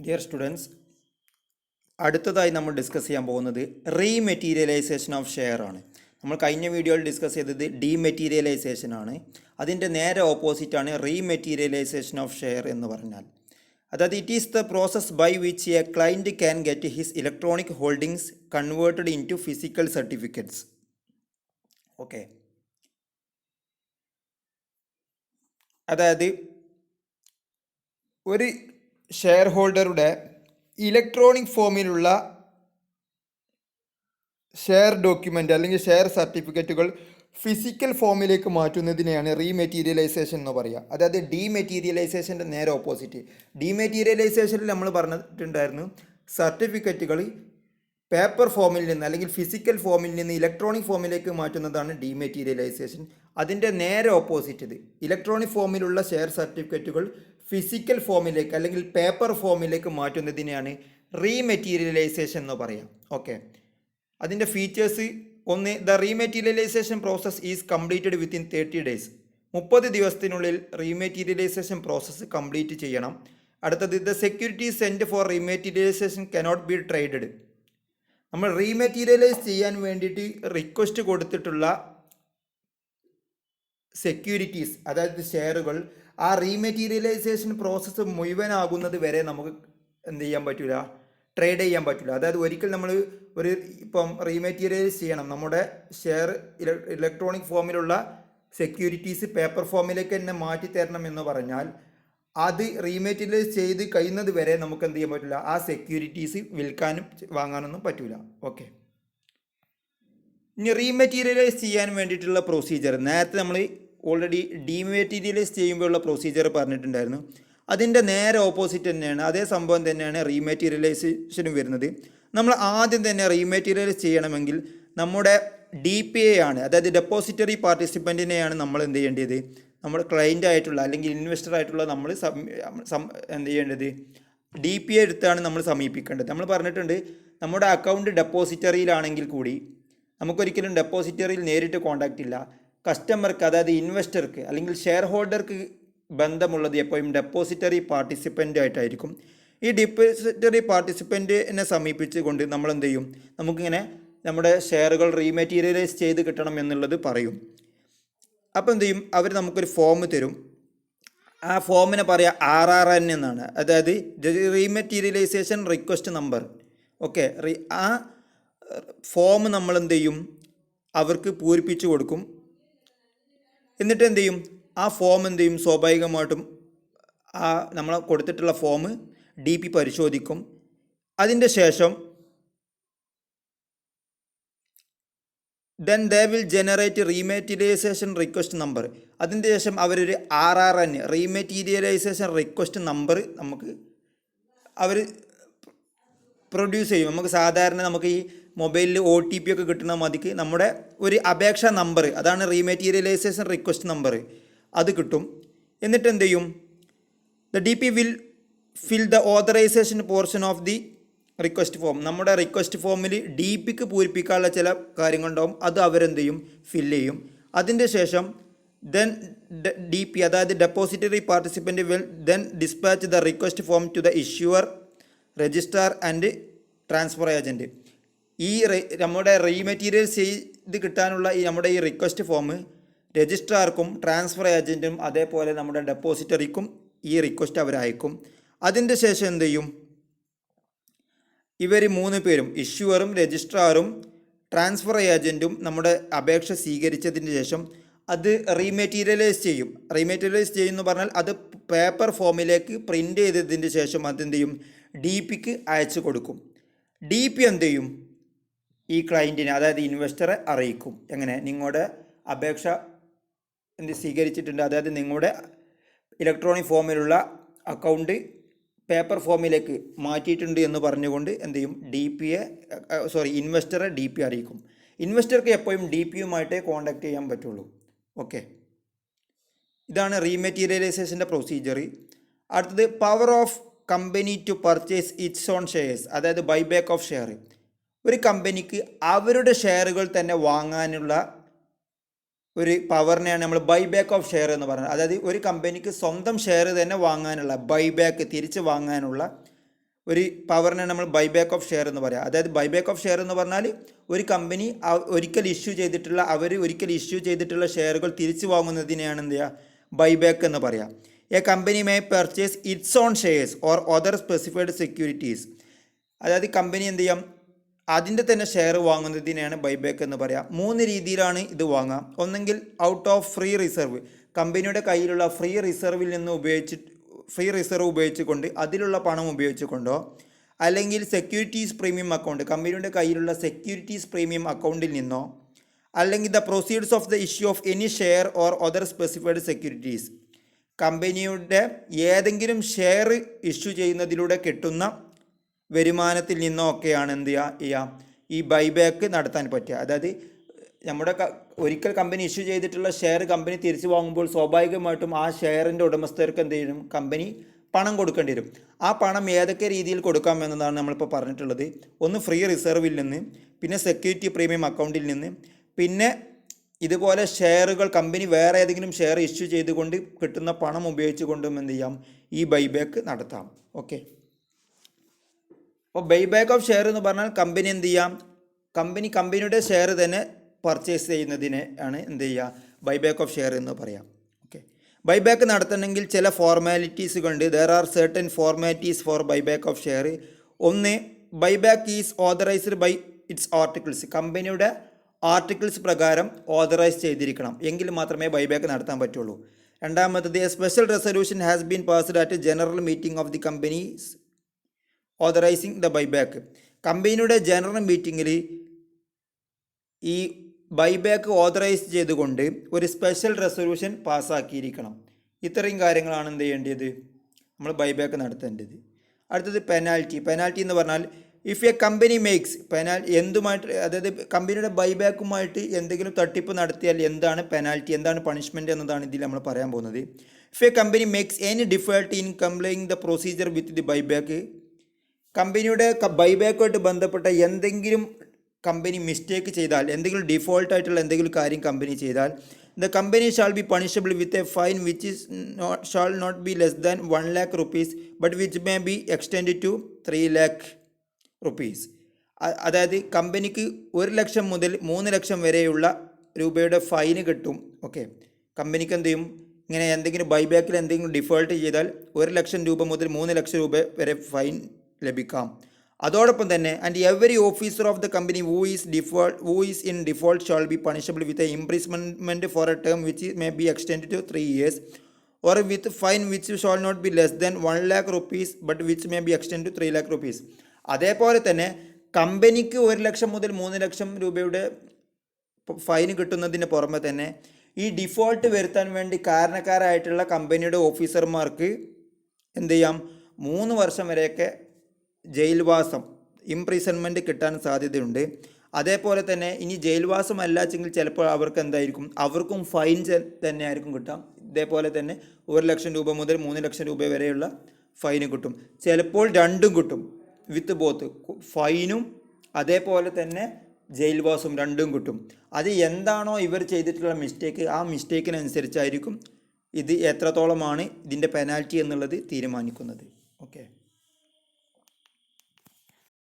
Dear students, അടുത്തതായി നമ്മൾ discuss ചെയ്യാൻ പോകുന്നത് റീമെറ്റീരിയലൈസേഷൻ ഓഫ് ഷെയർ ആണ്. നമ്മൾ കഴിഞ്ഞ വീഡിയോയിൽ ഡിസ്കസ് ചെയ്തത് ഡീമെറ്റീരിയലൈസേഷൻ ആണ്. അതിൻ്റെ നേരെ ഓപ്പോസിറ്റാണ് റീമെറ്റീരിയലൈസേഷൻ ഓഫ് ഷെയർ എന്ന് പറഞ്ഞാൽ. അതായത് it is the process by which a client can get his electronic holdings converted into physical certificates. Okay, അതായത് ഒരു ഷെയർ ഹോൾഡറുടെ ഇലക്ട്രോണിക് ഫോമിലുള്ള ഷെയർ ഡോക്യുമെൻ്റ് അല്ലെങ്കിൽ ഷെയർ സർട്ടിഫിക്കറ്റുകൾ ഫിസിക്കൽ ഫോമിലേക്ക് മാറ്റുന്നതിനെയാണ് റീമെറ്റീരിയലൈസേഷൻ എന്ന് പറയുക. അതായത് ഡീമെറ്റീരിയലൈസേഷൻ്റെ നേരെ ഓപ്പോസിറ്റ്. ഡീമെറ്റീരിയലൈസേഷനിൽ നമ്മൾ പറഞ്ഞിട്ടുണ്ടായിരുന്നു, സർട്ടിഫിക്കറ്റുകൾ പേപ്പർ ഫോമിൽ നിന്ന് അല്ലെങ്കിൽ ഫിസിക്കൽ ഫോമിൽ നിന്ന് ഇലക്ട്രോണിക് ഫോമിലേക്ക് മാറ്റുന്നതാണ് ഡീമെറ്റീരിയലൈസേഷൻ. അതിൻ്റെ നേരെ ഓപ്പോസിറ്റ് ഇത്. ഇലക്ട്രോണിക് ഫോമിലുള്ള ഷെയർ സർട്ടിഫിക്കറ്റുകൾ ഫിസിക്കൽ ഫോമിലേക്ക് അല്ലെങ്കിൽ പേപ്പർ ഫോമിലേക്ക് മാറ്റുന്നതിനെയാണ് റീമെറ്റീരിയലൈസേഷൻ എന്ന് പറയാം. ഓക്കെ, അതിൻ്റെ ഫീച്ചേഴ്സ്: ഒന്ന്, the rematerialization process is completed within 30 days. 30 ദിവസത്തിനുള്ളിൽ റീമെറ്റീരിയലൈസേഷൻ പ്രോസസ്സ് കംപ്ലീറ്റ് ചെയ്യണം. അടുത്തത്, the security sent for rematerialization cannot be traded. നമ്മൾ റീമെറ്റീരിയലൈസ് ചെയ്യാൻ വേണ്ടിയിട്ട് റിക്വസ്റ്റ് കൊടുത്തിട്ടുള്ള സെക്യൂരിറ്റീസ്, അതായത് ഷെയറുകൾ, ആ റീമെറ്റീരിയലൈസേഷൻ പ്രോസസ്സ് മുഴുവനാകുന്നത് വരെ നമുക്ക് എന്ത് ചെയ്യാൻ പറ്റില്ല, ട്രേഡ് ചെയ്യാൻ പറ്റില്ല. അതായത് ഒരിക്കൽ നമ്മൾ ഇപ്പം റീമെറ്റീരിയലൈസ് ചെയ്യണം, നമ്മുടെ ഷെയർ ഇലക്ട്രോണിക് ഫോമിലുള്ള സെക്യൂരിറ്റീസ് പേപ്പർ ഫോമിലേക്ക് തന്നെ മാറ്റി തരണം എന്ന് പറഞ്ഞാൽ അത് റീമെറ്റീരിയലൈസ് ചെയ്ത് കഴിയുന്നത് വരെ നമുക്ക് എന്ത് ചെയ്യാൻ പറ്റില്ല, ആ സെക്യൂരിറ്റീസ് വിൽക്കാനും വാങ്ങാനൊന്നും പറ്റില്ല. ഓക്കെ, ഇനി റീമെറ്റീരിയലൈസ് ചെയ്യാൻ വേണ്ടിയിട്ടുള്ള പ്രൊസീജിയർ നേരത്തെ നമ്മൾ ഓൾറെഡി ഡീമെറ്റീരിയലൈസ് ചെയ്യുമ്പോഴുള്ള പ്രൊസീജിയർ പറഞ്ഞിട്ടുണ്ടായിരുന്നു. അതിൻ്റെ നേരെ ഓപ്പോസിറ്റ് തന്നെയാണ്, അതേ സംഭവം തന്നെയാണ് റീമെറ്റീരിയലൈസേഷനും വരുന്നത്. നമ്മൾ ആദ്യം തന്നെ റീമെറ്റീരിയലൈസ് ചെയ്യണമെങ്കിൽ നമ്മുടെ DPA ആണ്, അതായത് ഡെപ്പോസിറ്ററി പാർട്ടിസിപ്പൻറ്റിനെയാണ് നമ്മൾ എന്ത് ചെയ്യേണ്ടത്, നമ്മൾ ക്ലയൻ്റ് ആയിട്ടുള്ള അല്ലെങ്കിൽ ഇൻവെസ്റ്റർ ആയിട്ടുള്ള നമ്മൾ എന്ത് ചെയ്യേണ്ടത്, DPA എടുത്താണ് നമ്മൾ സമീപിക്കേണ്ടത്. നമ്മൾ പറഞ്ഞിട്ടുണ്ട്, നമ്മുടെ അക്കൗണ്ട് ഡെപ്പോസിറ്ററിയിലാണെങ്കിൽ കൂടി നമുക്കൊരിക്കലും ഡെപ്പോസിറ്ററിയിൽ നേരിട്ട് കോൺടാക്റ്റ് ഇല്ല. കസ്റ്റമർക്ക്, അതായത് ഇൻവെസ്റ്റർക്ക് അല്ലെങ്കിൽ ഷെയർ ഹോൾഡർക്ക് ബന്ധമുള്ളത് എപ്പോഴും ഡെപ്പോസിറ്ററി പാർട്ടിസിപ്പൻ്റ് ആയിട്ടായിരിക്കും. ഈ ഡെപ്പോസിറ്ററി പാർട്ടിസിപ്പൻറ്റിനെ സമീപിച്ചുകൊണ്ട് നമ്മൾ എന്ത് ചെയ്യും, നമുക്കിങ്ങനെ നമ്മുടെ ഷെയറുകൾ റീമെറ്റീരിയലൈസ് ചെയ്ത് കിട്ടണം എന്നുള്ളത് പറയും. അപ്പോൾ എന്ത് ചെയ്യും, അവർ നമുക്കൊരു ഫോം തരും. ആ ഫോമിനെ പറയുക RRN എന്നാണ്, അതായത് റീമെറ്റീരിയലൈസേഷൻ റിക്വസ്റ്റ് നമ്പർ. ഓക്കെ, ആ ഫോം നമ്മൾ എന്ത് ചെയ്യും, അവർക്ക് പൂരിപ്പിച്ചു കൊടുക്കും. എന്നിട്ട് എന്ത് ചെയ്യും, ആ ഫോം എന്ത് ചെയ്യും, സ്വാഭാവികമായിട്ടും ആ നമ്മൾ കൊടുത്തിട്ടുള്ള ഫോം DP പരിശോധിക്കും. അതിൻ്റെ ശേഷം then they will generate rematerialisation request number. അതിൻ്റെ ശേഷം അവരൊരു RRN റീമെറ്റീരിയലൈസേഷൻ റിക്വസ്റ്റ് നമ്പർ നമുക്ക് അവർ പ്രൊഡ്യൂസ് ചെയ്യും. നമുക്ക് സാധാരണ നമുക്ക് ഈ മൊബൈലിൽ OTP ഒക്കെ കിട്ടുന്ന മതിക്ക് നമ്മുടെ ഒരു അപേക്ഷാ നമ്പർ, അതാണ് റീമെറ്റീരിയലൈസേഷൻ റിക്വസ്റ്റ് നമ്പർ, അത് കിട്ടും. എന്നിട്ട് എന്ത് ചെയ്യും, the DP will fill the authorization portion of the request form. നമ്മുടെ റിക്വസ്റ്റ് ഫോമിൽ DPക്ക് പൂരിപ്പിക്കാനുള്ള ചില കാര്യങ്ങളുണ്ടാവും, അത് അവരെന്ത് ചെയ്യും, ഫില്ല് ചെയ്യും. അതിൻ്റെ ശേഷം ദെൻ DP, അതായത് depository participant will then dispatch the request form to the issuer, registrar and transfer agent. ഈ നമ്മുടെ റീമെറ്റീരിയൽ ചെയ്ത് കിട്ടാനുള്ള നമ്മുടെ ഈ റിക്വസ്റ്റ് ഫോം രജിസ്ട്രാർക്കും ട്രാൻസ്ഫർ ഏജൻറ്റും അതേപോലെ നമ്മുടെ ഡെപ്പോസിറ്ററിക്കും ഈ റിക്വസ്റ്റ് അവർ അയക്കും. അതിൻ്റെ ശേഷം എന്ത് ചെയ്യും, ഇവർ 3 പേരും, ഇഷ്യൂവറും രജിസ്ട്രാറും ട്രാൻസ്ഫർ ഏജൻറ്റും നമ്മുടെ അപേക്ഷ സ്വീകരിച്ചതിന് ശേഷം അത് റീമെറ്റീരിയലൈസ് ചെയ്യും. റീമെറ്റീരിയലൈസ് ചെയ്യുമെന്ന് പറഞ്ഞാൽ അത് പേപ്പർ ഫോമിലേക്ക് പ്രിൻ്റ് ചെയ്തതിന് ശേഷം അതെന്ത് ചെയ്യും, DPക്ക് അയച്ചു കൊടുക്കും. DP എന്ത് ചെയ്യും, ഈ ക്ലയൻറ്റിനെ, അതായത് ഇൻവെസ്റ്ററെ അറിയിക്കും. എങ്ങനെ, നിങ്ങളുടെ അപേക്ഷ സ്വീകരിച്ചിട്ടുണ്ട്, അതായത് നിങ്ങളുടെ ഇലക്ട്രോണിക് ഫോമിലുള്ള അക്കൗണ്ട് പേപ്പർ ഫോമിലേക്ക് മാറ്റിയിട്ടുണ്ട് എന്ന് പറഞ്ഞുകൊണ്ട് എന്ത് ചെയ്യും, ഇൻവെസ്റ്ററെ DP അറിയിക്കും. ഇൻവെസ്റ്റർക്ക് എപ്പോഴും DPയുമായിട്ടേ കോൺടാക്റ്റ് ചെയ്യാൻ പറ്റുള്ളൂ. ഓക്കെ, ഇതാണ് റീമെറ്റീരിയലൈസേഷൻ്റെ പ്രൊസീജിയർ. അടുത്തത്, power of company to purchase its own shares, അതായത് ബൈബാക്ക് ഓഫ് ഷെയർ. ഒരു കമ്പനിക്ക് അവരുടെ ഷെയറുകൾ തന്നെ വാങ്ങാനുള്ള ഒരു പവറിനെയാണ് നമ്മൾ ബൈബാക്ക് ഓഫ് ഷെയർ എന്ന് പറയുന്നത്. അതായത് ഒരു കമ്പനിക്ക് സ്വന്തം ഷെയർ തന്നെ വാങ്ങാനുള്ള, ബൈബാക്ക് തിരിച്ച് വാങ്ങാനുള്ള ഒരു പവറിനെ നമ്മൾ ബൈബാക്ക് ഓഫ് ഷെയർ എന്ന് പറയാം. അതായത് ബൈബാക്ക് ഓഫ് ഷെയർ എന്ന് പറഞ്ഞാൽ ഒരു കമ്പനി ഒരിക്കൽ ഇഷ്യൂ ചെയ്തിട്ടുള്ള ഷെയറുകൾ തിരിച്ചു വാങ്ങുന്നതിനെയാണ് എന്ത് ചെയ്യുക, ബൈബാക്ക് എന്ന് പറയാം. A company may purchase its own shares or other specified securities. അതായത് കമ്പനി എന്ത് ചെയ്യാം, അതിൻ്റെ തന്നെ ഷെയർ വാങ്ങുന്നതിനെയാണ് ബൈബാക്ക് എന്ന് പറയാം. 3 രീതിയിലാണ് ഇത് വാങ്ങാം. ഒന്നെങ്കിൽ ഔട്ട് ഓഫ് ഫ്രീ റിസർവ്, കമ്പനിയുടെ കയ്യിലുള്ള ഫ്രീ റിസർവ് ഉപയോഗിച്ചുകൊണ്ട് അതിലുള്ള പണം ഉപയോഗിച്ചുകൊണ്ടോ, അല്ലെങ്കിൽ സെക്യൂരിറ്റീസ് പ്രീമിയം അക്കൗണ്ട്, കമ്പനിയുടെ കയ്യിലുള്ള സെക്യൂരിറ്റീസ് പ്രീമിയം അക്കൗണ്ടിൽ നിന്നോ, അല്ലെങ്കിൽ the proceeds of the issue of any share or other specified securities, കമ്പനിയുടെ ഏതെങ്കിലും ഷെയർ ഇഷ്യൂ ചെയ്യുന്നതിലൂടെ കിട്ടുന്ന വരുമാനത്തിൽ നിന്നോ ഒക്കെയാണ് എന്ത് ചെയ്യുക, ഈ ബൈബാക്ക് നടത്താൻ പറ്റുക. അതായത് നമ്മുടെ ഒരിക്കൽ കമ്പനി ഇഷ്യൂ ചെയ്തിട്ടുള്ള ഷെയർ കമ്പനി തിരിച്ചു വാങ്ങുമ്പോൾ സ്വാഭാവികമായിട്ടും ആ ഷെയറിൻ്റെ ഉടമസ്ഥർക്ക് എന്ത് ചെയ്യും, കമ്പനി പണം കൊടുക്കേണ്ടി വരും. ആ പണം ഏതൊക്കെ രീതിയിൽ കൊടുക്കാം എന്നതാണ് നമ്മളിപ്പോൾ പറഞ്ഞിട്ടുള്ളത്. ഒന്ന് ഫ്രീ റിസർവിൽ നിന്ന്, പിന്നെ സെക്യൂരിറ്റി പ്രീമിയം അക്കൗണ്ടിൽ നിന്ന്, പിന്നെ ഇതുപോലെ ഷെയറുകൾ കമ്പനി വേറെ ഏതെങ്കിലും ഷെയർ ഇഷ്യൂ ചെയ്തുകൊണ്ട് കിട്ടുന്ന പണം ഉപയോഗിച്ചുകൊണ്ടും എന്ത് ചെയ്യാം, ഈ ബൈബാക്ക് നടത്താം. ഓക്കെ, അപ്പോൾ ബൈബാക്ക് ഓഫ് ഷെയർ എന്ന് പറഞ്ഞാൽ കമ്പനി എന്ത് ചെയ്യാം, കമ്പനിയുടെ ഷെയർ തന്നെ പർച്ചേസ് ചെയ്യുന്നതിനെ ആണ് എന്ത് ചെയ്യുക, ബൈബാക്ക് ഓഫ് ഷെയർ എന്ന് പറയാം. ഓക്കെ, ബൈബാക്ക് നടത്തണമെങ്കിൽ ചില ഫോർമാലിറ്റീസുകളുണ്ട്. There are certain formalities for buyback of share. ഒന്ന്, buyback is authorised by its articles, കമ്പനിയുടെ ആർട്ടിക്കിൾസ് പ്രകാരം ഓതറൈസ് ചെയ്തിരിക്കണം, എങ്കിൽ മാത്രമേ ബൈബാക്ക് നടത്താൻ പറ്റുള്ളൂ. രണ്ടാമത്തത്, a special resolution has been passed at general meeting of the companies authorising the buyback, കമ്പനിയുടെ ജനറൽ മീറ്റിങ്ങിൽ ഈ ബൈബാക്ക് ഓതറൈസ് ചെയ്തുകൊണ്ട് ഒരു സ്പെഷ്യൽ റെസൊല്യൂഷൻ പാസ്സാക്കിയിരിക്കണം. ഇത്രയും കാര്യങ്ങളാണ് എന്ത് ചെയ്യേണ്ടത്, നമ്മൾ ബൈബാക്ക് നടത്തേണ്ടത്. അടുത്തത് പെനാൽറ്റി എന്ന് പറഞ്ഞാൽ ഇഫ് എ കമ്പനി മേക്സ് എന്തുമായിട്ട്, അതായത് കമ്പനിയുടെ ബൈബാക്കുമായിട്ട് എന്തെങ്കിലും തട്ടിപ്പ് നടത്തിയാൽ എന്താണ് പെനാൽറ്റി, എന്താണ് പണിഷ്മെൻറ്റ് എന്നതാണ് ഇതിൽ നമ്മൾ പറയാൻ പോകുന്നത്. If a company makes any default in complying the procedure with the buyback, കമ്പനിയുടെ ബൈബാക്കുമായിട്ട് ബന്ധപ്പെട്ട എന്തെങ്കിലും കമ്പനി മിസ്റ്റേക്ക് ചെയ്താൽ, എന്തെങ്കിലും ഡിഫോൾട്ടായിട്ടുള്ള എന്തെങ്കിലും കാര്യം കമ്പനി ചെയ്താൽ, the company shall be punishable with a fine which is shall not be less than 1 lakh rupees but which may be extend to 3 lakh rupees. അതായത് കമ്പനിക്ക് 1 ലക്ഷം മുതൽ 3 ലക്ഷം വരെയുള്ള രൂപയുടെ ഫൈന് കിട്ടും. ഓക്കെ, കമ്പനിക്ക് എന്ത് ചെയ്യും, ഇങ്ങനെ എന്തെങ്കിലും ബൈബാക്കിൽ എന്തെങ്കിലും ഡിഫോൾട്ട് ചെയ്താൽ 1 ലക്ഷം രൂപ മുതൽ 3 ലക്ഷം രൂപ വരെ ഫൈൻ ലഭിക്കാം. അതോടൊപ്പം തന്നെ and every officer of the company who is in default shall be punishable with a imprisonment for a term which may be extend to 3 years or with fine which shall not be less than 1 lakh rupees but which may be extend to 3 lakh rupees. അതേപോലെ തന്നെ കമ്പനിക്ക് 1 ലക്ഷം മുതൽ 3 ലക്ഷം രൂപയുടെ fine കിട്ടുന്നതിന് പുറമെ തന്നെ ഈ default വരുത്താൻ വേണ്ടി കാരണക്കാരായിട്ടുള്ള കമ്പനിയുടെ ഓഫീസർമാർക്ക് എന്ത് ചെയ്യാം, 3 വർഷം വരെയൊക്കെ ജയിൽവാസം, ഇംപ്രിസൺമെൻറ്റ് കിട്ടാൻ സാധ്യതയുണ്ട്. അതേപോലെ തന്നെ ഇനി ജയിൽവാസം അല്ലാച്ചെങ്കിൽ ചിലപ്പോൾ അവർക്ക് എന്തായിരിക്കും, അവർക്കും ഫൈൻ തന്നെ ആയിരിക്കും കിട്ടാം. ഇതേപോലെ തന്നെ 1 ലക്ഷം രൂപ മുതൽ 3 ലക്ഷം രൂപ വരെയുള്ള ഫൈന് കിട്ടും. ചിലപ്പോൾ രണ്ടും കിട്ടും, വിത്ത് ബോത്ത്, ഫൈനും അതേപോലെ തന്നെ ജയിൽവാസം രണ്ടും കിട്ടും. അത് എന്താണോ ഇവർ ചെയ്തിട്ടുള്ള മിസ്റ്റേക്ക്, ആ മിസ്റ്റേക്കിനനുസരിച്ചായിരിക്കും ഇത് എത്രത്തോളമാണ് ഇതിൻ്റെ പെനാൽറ്റി എന്നുള്ളത് തീരുമാനിക്കുന്നത്. ഓക്കെ.